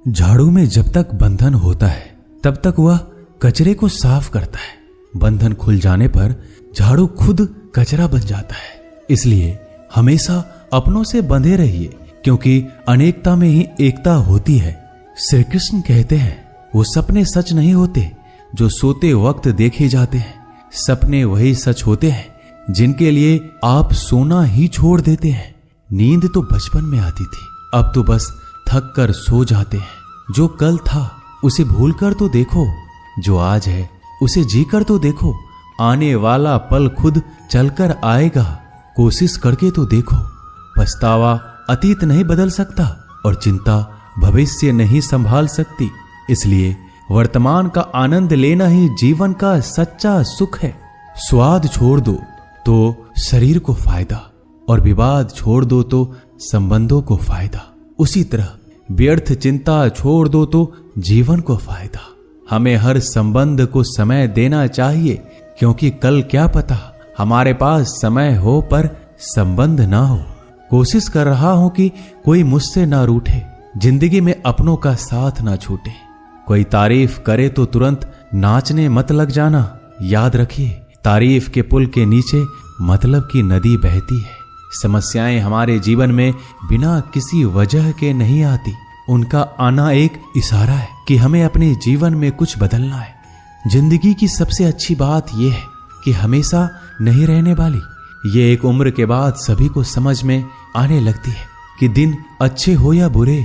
झाड़ू में जब तक बंधन होता है तब तक वह कचरे को साफ करता है। बंधन खुल जाने पर झाड़ू खुद कचरा बन जाता है। इसलिए हमेशा अपनों से बंधे रहिए, क्योंकि अनेकता में ही एकता होती है। श्री कृष्ण कहते हैं, वो सपने सच नहीं होते जो सोते वक्त देखे जाते हैं। सपने वही सच होते हैं जिनके लिए आप सोना ही छोड़ देते हैं। नींद तो बचपन में आती थी, अब तो बस थक कर सो जाते हैं। जो कल था उसे भूल कर तो देखो, जो आज है उसे जी कर तो देखो। आने वाला पल खुद चलकर आएगा, कोशिश करके तो देखो। पछतावा अतीत नहीं बदल सकता और चिंता भविष्य नहीं संभाल सकती। इसलिए वर्तमान का आनंद लेना ही जीवन का सच्चा सुख है। स्वाद छोड़ दो तो शरीर को फायदा, और विवाद छोड़ दो तो संबंधों को फायदा। उसी तरह व्यर्थ चिंता छोड़ दो तो जीवन को फायदा। हमें हर संबंध को समय देना चाहिए, क्योंकि कल क्या पता हमारे पास समय हो पर संबंध ना हो। कोशिश कर रहा हूं कि कोई मुझसे ना रूठे, जिंदगी में अपनों का साथ ना छूटे। कोई तारीफ करे तो तुरंत नाचने मत लग जाना। याद रखिए, तारीफ के पुल के नीचे मतलब की नदी बहती है। समस्याएं हमारे जीवन में बिना किसी वजह के नहीं आती। उनका आना एक इशारा है कि हमें अपने जीवन में कुछ बदलना है। जिंदगी की सबसे अच्छी बात यह है कि हमेशा नहीं रहने वाली। ये एक उम्र के बाद सभी को समझ में आने लगती है कि दिन अच्छे हो या बुरे,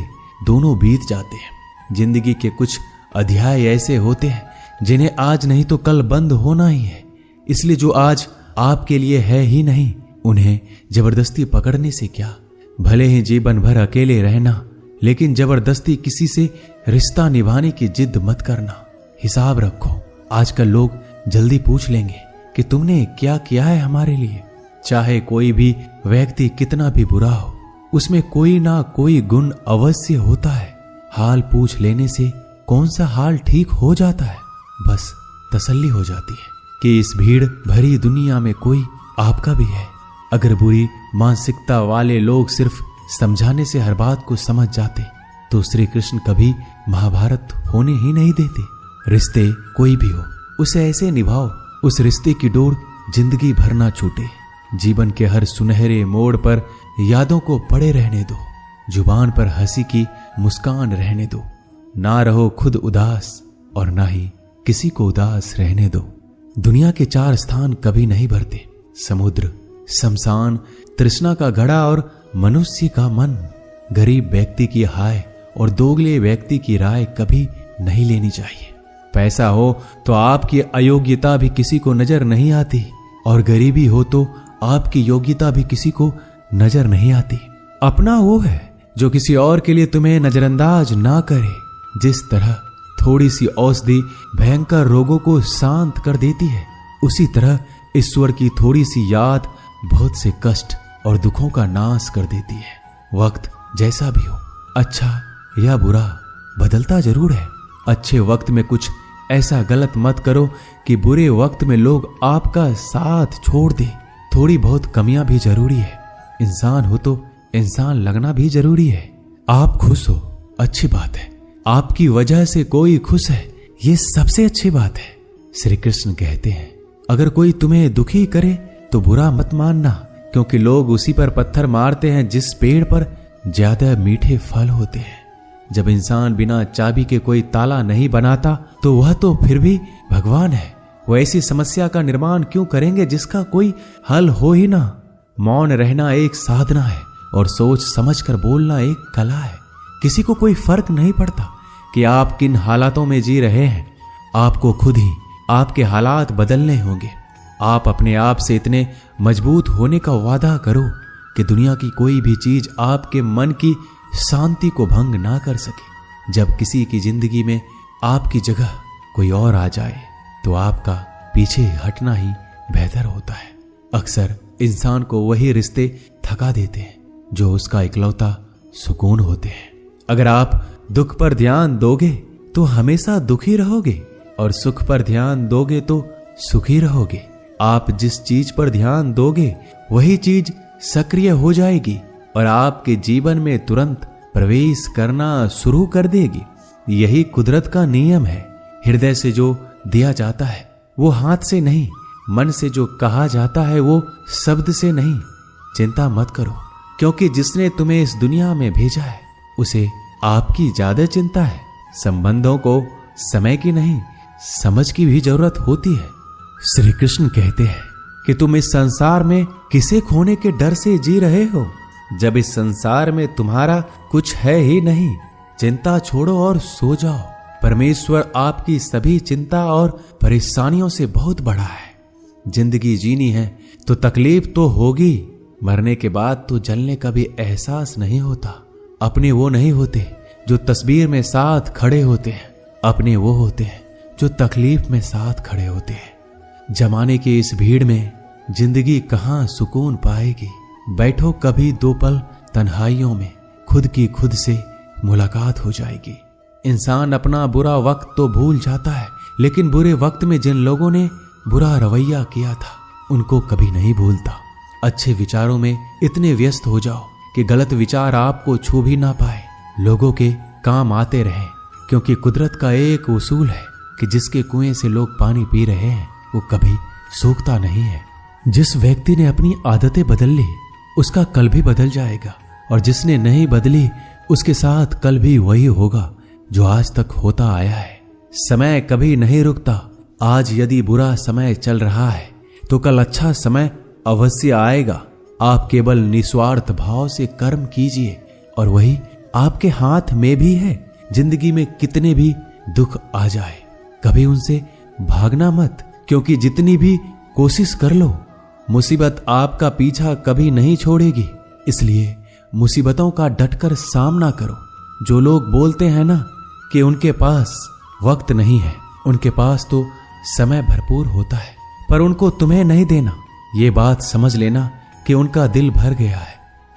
दोनों बीत जाते हैं। जिंदगी के कुछ अध्याय ऐसे होते हैं जिन्हें आज नहीं तो कल बंद होना ही है। इसलिए जो आज आपके लिए है ही नहीं, उन्हें जबरदस्ती पकड़ने से क्या। भले ही जीवन भर अकेले रहना, लेकिन जबरदस्ती किसी से रिश्ता निभाने की जिद मत करना। हिसाब रखो, आजकल लोग जल्दी पूछ लेंगे कि तुमने क्या किया है हमारे लिए। चाहे कोई भी व्यक्ति कितना भी बुरा हो, उसमें कोई ना कोई गुण अवश्य होता है। हाल पूछ लेने से कौन सा हाल ठीक हो जाता है। बस तसल्ली हो जाती है कि इस भीड़ भरी दुनिया में कोई आपका भी है। अगर बुरी मानसिकता वाले लोग सिर्फ समझाने से हर बात को समझ जाते तो श्री कृष्ण कभी महाभारत होने ही नहीं देते। रिश्ते कोई भी हो, उसे ऐसे निभाओ उस रिश्ते की डोर जिंदगी भर ना छूटे। जीवन के हर सुनहरे मोड़ पर यादों को पड़े रहने दो। जुबान पर हंसी की मुस्कान रहने दो। ना रहो खुद उदास और ना ही किसी को उदास रहने दो। दुनिया के 4 स्थान कभी नहीं भरते, समुद्र, शमशान, तृष्णा का घड़ा और मनुष्य का मन। गरीब व्यक्ति की हाय और दोगले व्यक्ति की राय कभी नहीं लेनी चाहिए। पैसा हो तो आपकी अयोग्यता भी किसी को नजर नहीं आती, और गरीबी हो तो आपकी योग्यता भी किसी को नजर नहीं आती। अपना वो है जो किसी और के लिए तुम्हें नजरअंदाज ना करे। जिस तरह थोड़ी सी औषधि भयंकर रोगों को शांत कर देती है, उसी तरह ईश्वर की थोड़ी सी याद बहुत से कष्ट और दुखों का नाश कर देती है। वक्त जैसा भी हो, अच्छा या बुरा, बदलता जरूर है। अच्छे वक्त में कुछ ऐसा गलत मत करो कि बुरे वक्त में लोग आपका साथ छोड़ दे। थोड़ी बहुत कमियां भी जरूरी है। इंसान हो तो इंसान लगना भी जरूरी है। आप खुश हो, अच्छी बात है। आपकी वजह से कोई खुश है, ये सबसे अच्छी बात है। श्री कृष्ण कहते हैं, अगर कोई तुम्हें दुखी करे तो बुरा मत मानना, क्योंकि लोग उसी पर पत्थर मारते हैं जिस पेड़ पर ज्यादा मीठे फल होते हैं। जब इंसान बिना चाबी के कोई ताला नहीं बनाता तो वह तो फिर भी भगवान है। वो ऐसी समस्या का निर्माण क्यों करेंगे जिसका कोई हल हो ही ना। मौन रहना एक साधना है और सोच समझकर बोलना एक कला है। किसी को कोई फर्क नहीं पड़ता कि आप किन हालातों में जी रहे हैं। आपको खुद ही आपके हालात बदलने होंगे। आप अपने आप से इतने मजबूत होने का वादा करो कि दुनिया की कोई भी चीज आपके मन की शांति को भंग ना कर सके। जब किसी की जिंदगी में आपकी जगह कोई और आ जाए तो आपका पीछे हटना ही बेहतर होता है। अक्सर इंसान को वही रिश्ते थका देते हैं जो उसका इकलौता सुकून होते हैं। अगर आप दुख पर ध्यान दोगे तो हमेशा दुखी रहोगे, और सुख पर ध्यान दोगे तो सुखी रहोगे। आप जिस चीज पर ध्यान दोगे वही चीज सक्रिय हो जाएगी और आपके जीवन में तुरंत प्रवेश करना शुरू कर देगी। यही कुदरत का नियम है। हृदय से जो दिया जाता है वो हाथ से नहीं, मन से जो कहा जाता है वो शब्द से नहीं। चिंता मत करो, क्योंकि जिसने तुम्हें इस दुनिया में भेजा है उसे आपकी ज्यादा चिंता है। संबंधों को समय की नहीं, समझ की भी जरूरत होती है। श्री कृष्ण कहते हैं कि तुम इस संसार में किसे खोने के डर से जी रहे हो, जब इस संसार में तुम्हारा कुछ है ही नहीं। चिंता छोड़ो और सो जाओ। परमेश्वर आपकी सभी चिंता और परेशानियों से बहुत बड़ा है। जिंदगी जीनी है तो तकलीफ तो होगी। मरने के बाद तो जलने का भी एहसास नहीं होता। अपने वो नहीं होते जो तस्वीर में साथ खड़े होते हैं, अपने वो होते हैं जो तकलीफ में साथ खड़े होते हैं। जमाने की इस भीड़ में जिंदगी कहाँ सुकून पाएगी। बैठो कभी 2 पल तन्हाइयों में, खुद की खुद से मुलाकात हो जाएगी। इंसान अपना बुरा वक्त तो भूल जाता है, लेकिन बुरे वक्त में जिन लोगों ने बुरा रवैया किया था उनको कभी नहीं भूलता। अच्छे विचारों में इतने व्यस्त हो जाओ कि गलत विचार आपको छू भी ना पाए। लोगों के काम आते रहें, क्योंकि कुदरत का एक उसूल है कि जिसके कुएं से लोग पानी पी रहे हैं वो कभी सूखता नहीं है। जिस व्यक्ति ने अपनी आदतें बदल ली उसका कल भी बदल जाएगा, और जिसने नहीं बदली उसके साथ कल भी वही होगा जो आज तक होता आया है। समय कभी नहीं रुकता। आज यदि बुरा समय चल रहा है तो कल अच्छा समय अवश्य आएगा। आप केवल निस्वार्थ भाव से कर्म कीजिए और वही आपके हाथ में भी है। जिंदगी में कितने भी दुख आ जाए कभी उनसे भागना मत, क्योंकि जितनी भी कोशिश कर लो मुसीबत आपका पीछा कभी नहीं छोड़ेगी। इसलिए मुसीबतों का डटकर सामना करो। जो लोग बोलते हैं ना कि उनके पास वक्त नहीं है, उनके पास तो समय भरपूर होता है, पर उनको तुम्हें नहीं देना। ये बात समझ लेना कि उनका दिल भर गया है।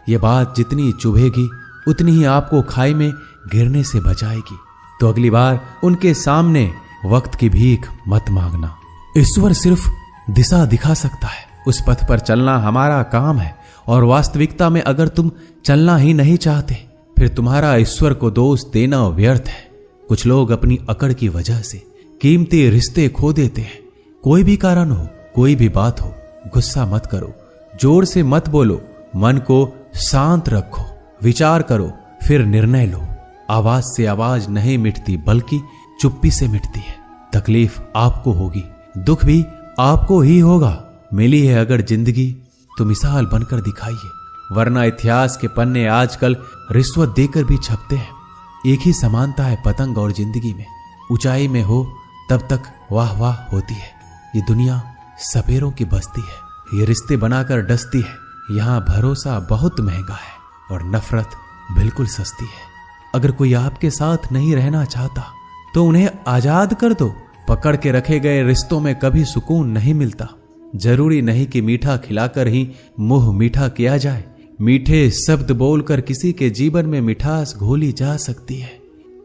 ये बात जितनी चुभेगी उतनी ही आपको खाई में गिरने से बचाएगी। तो अगली बार उनके सामने वक्त की भीख मत मांगना। ईश्वर सिर्फ दिशा दिखा सकता है, उस पथ पर चलना हमारा काम है। और वास्तविकता में अगर तुम चलना ही नहीं चाहते फिर तुम्हारा ईश्वर को दोष देना व्यर्थ है। कुछ लोग अपनी अकड़ की वजह से कीमती रिश्ते खो देते हैं। कोई भी कारण हो, कोई भी बात हो, गुस्सा मत करो, जोर से मत बोलो, मन को शांत रखो, विचार करो, फिर निर्णय लो। आवाज से आवाज नहीं मिटती बल्कि चुप्पी से मिटती है। तकलीफ आपको होगी, दुख भी आपको ही होगा। मिली है अगर जिंदगी तो मिसाल बनकर दिखाइए, वरना इतिहास के पन्ने आजकल रिश्वत देकर भी छपते हैं। एक ही समानता है पतंग और जिंदगी में। ऊंचाई में हो तब तक वाह वाह होती है। ये दुनिया सपेरों की बस्ती है, ये रिश्ते बनाकर डसती है। यहाँ भरोसा बहुत महंगा है और नफरत बिल्कुल सस्ती है। अगर कोई आपके साथ नहीं रहना चाहता तो उन्हें आजाद कर दो। पकड़ के रखे गए रिश्तों में कभी सुकून नहीं मिलता। जरूरी नहीं कि मीठा खिलाकर ही मुंह मीठा किया जाए। मीठे शब्द बोलकर किसी के जीवन में मिठास घोली जा सकती है।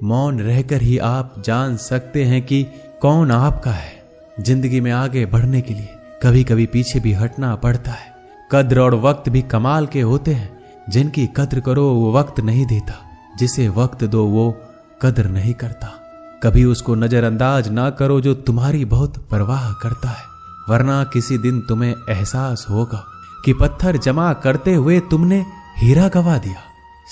मौन रहकर ही आप जान सकते हैं कि कौन आपका है। जिंदगी में आगे बढ़ने के लिए कभी कभी पीछे भी हटना पड़ता है। कद्र और वक्त भी कमाल के होते हैं। जिनकी कद्र करो वो वक्त नहीं देता, जिसे वक्त दो वो कद्र नहीं करता। कभी उसको नजरअंदाज ना करो जो तुम्हारी बहुत परवाह करता है, वरना किसी दिन तुम्हें एहसास होगा कि पत्थर जमा करते हुए तुमने हीरा गवा दिया।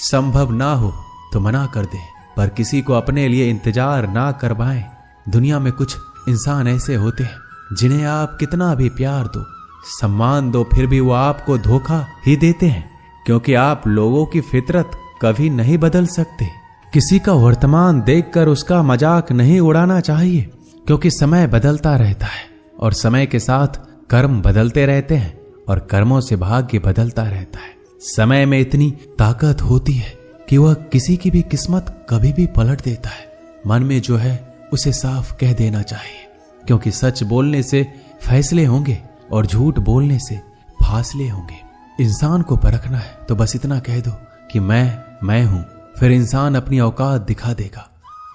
संभव ना हो तो मना कर दे, पर किसी को अपने लिए इंतजार ना करवाएं। दुनिया में कुछ इंसान ऐसे होते हैं जिन्हें आप कितना भी प्यार दो, सम्मान दो, फिर भी वो आपको धोखा ही देते हैं, क्योंकि आप लोगों की फितरत कभी नहीं बदल सकते। किसी का वर्तमान देखकर उसका मजाक नहीं उड़ाना चाहिए, क्योंकि समय बदलता रहता है और समय के साथ कर्म बदलते रहते हैं और कर्मों से भाग्य बदलता रहता है। समय में इतनी ताकत होती है कि वह किसी की भी किस्मत कभी भी पलट देता है। मन में जो है उसे साफ कह देना चाहिए, क्योंकि सच बोलने से फैसले होंगे और झूठ बोलने से फासले होंगे। इंसान को परखना है तो बस इतना कह दो कि मैं हूं, फिर इंसान अपनी औकात दिखा देगा।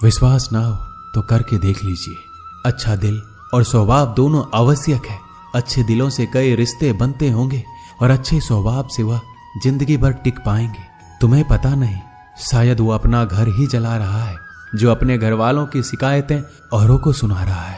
विश्वास ना हो तो करके देख लीजिए। अच्छा दिल और स्वभाव दोनों आवश्यक है। अच्छे दिलों से कई रिश्ते बनते होंगे और अच्छे स्वभाव से वह जिंदगी भर टिक पाएंगे। तुम्हें पता नहीं शायद वो अपना घर ही जला रहा है, जो अपने घर वालों की शिकायतें औरों को सुना रहा है।